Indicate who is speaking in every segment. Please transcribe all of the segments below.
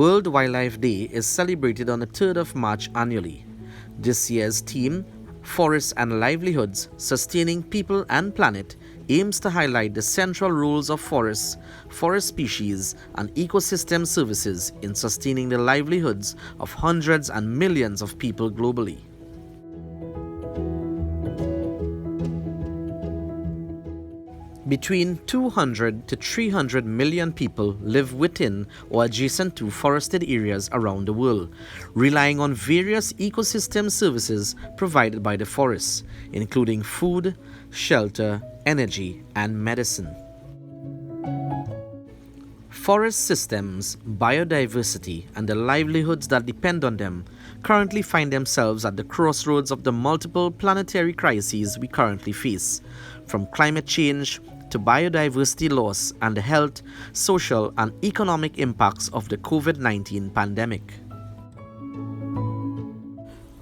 Speaker 1: World Wildlife Day is celebrated on the 3rd of March annually. This year's theme, Forests and Livelihoods, Sustaining People and Planet, aims to highlight the central roles of forests, forest species, and ecosystem services in sustaining the livelihoods of hundreds and millions of people globally. Between 200 to 300 million people live within or adjacent to forested areas around the world, relying on various ecosystem services provided by the forests, including food, shelter, energy, and medicine. Forest systems, biodiversity, and the livelihoods that depend on them currently find themselves at the crossroads of the multiple planetary crises we currently face, from climate change to biodiversity loss and the health, social, and economic impacts of the COVID-19 pandemic.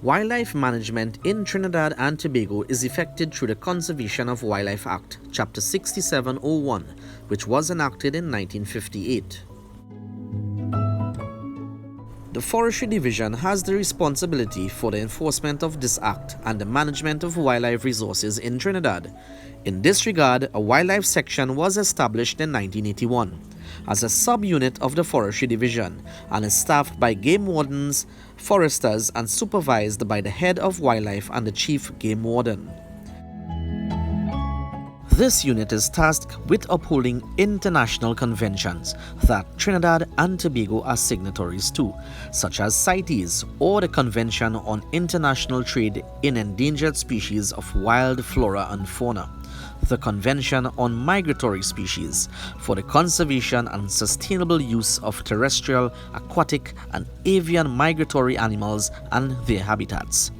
Speaker 1: Wildlife management in Trinidad and Tobago is effected through the Conservation of Wildlife Act, Chapter 6701, which was enacted in 1958. The Forestry Division has the responsibility for the enforcement of this act and the management of wildlife resources in Trinidad. In this regard, a wildlife section was established in 1981 as a subunit of the Forestry Division and is staffed by game wardens, foresters, and supervised by the head of wildlife and the chief game warden. This unit is tasked with upholding international conventions that Trinidad and Tobago are signatories to, such as CITES or the Convention on International Trade in Endangered Species of Wild Flora and Fauna, the Convention on Migratory Species for the conservation and sustainable use of terrestrial, aquatic, and avian migratory animals and their habitats,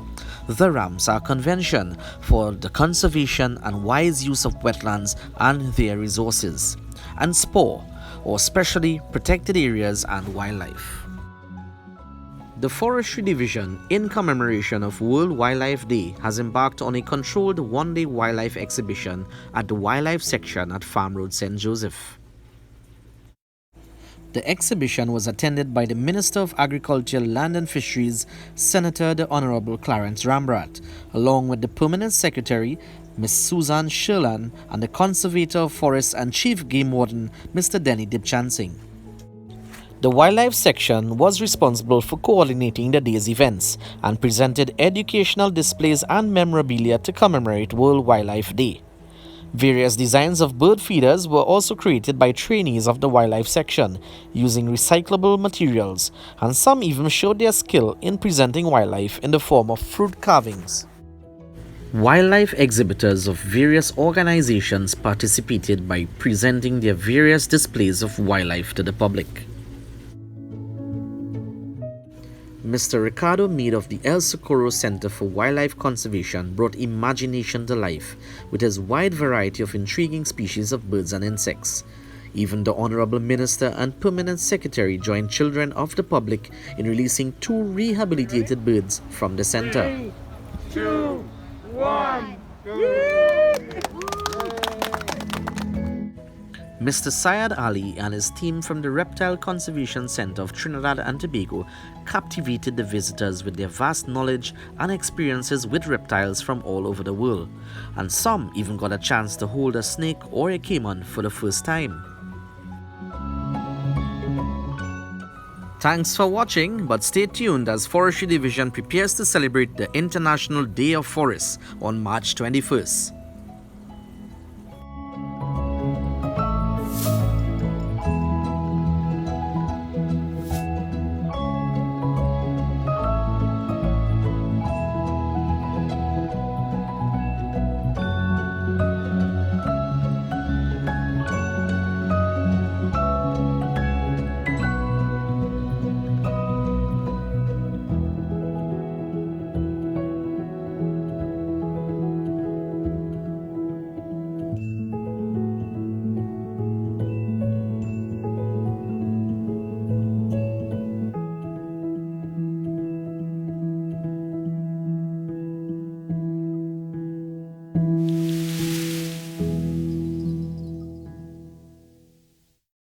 Speaker 1: the Ramsar Convention for the conservation and wise use of wetlands and their resources, and SPOR, or Specially Protected Areas and Wildlife. The Forestry Division, in commemoration of World Wildlife Day, has embarked on a controlled one-day wildlife exhibition at the Wildlife Section at Farm Road, St. Joseph. The exhibition was attended by the Minister of Agriculture, Land and Fisheries, Senator the Honorable Clarence Rambrat, along with the Permanent Secretary, Ms. Susan Sherlan, and the Conservator of Forests and Chief Game Warden, Mr. Denny Dipchansing. The Wildlife Section was responsible for coordinating the day's events and presented educational displays and memorabilia to commemorate World Wildlife Day. Various designs of bird feeders were also created by trainees of the Wildlife Section using recyclable materials, and some even showed their skill in presenting wildlife in the form of fruit carvings. Wildlife exhibitors of various organizations participated by presenting their various displays of wildlife to the public. Mr. Ricardo Meade of the El Socorro Center for Wildlife Conservation brought imagination to life with his wide variety of intriguing species of birds and insects. Even the Honorable Minister and Permanent Secretary joined children of the public in releasing 2 rehabilitated birds from the center.
Speaker 2: 3, 2, 1,
Speaker 1: Mr. Syed Ali and his team from the Reptile Conservation Center of Trinidad and Tobago captivated the visitors with their vast knowledge and experiences with reptiles from all over the world, and some even got a chance to hold a snake or a caiman for the first time. Thanks for watching, but stay tuned as Forestry Division prepares to celebrate the International Day of Forests on March 21st.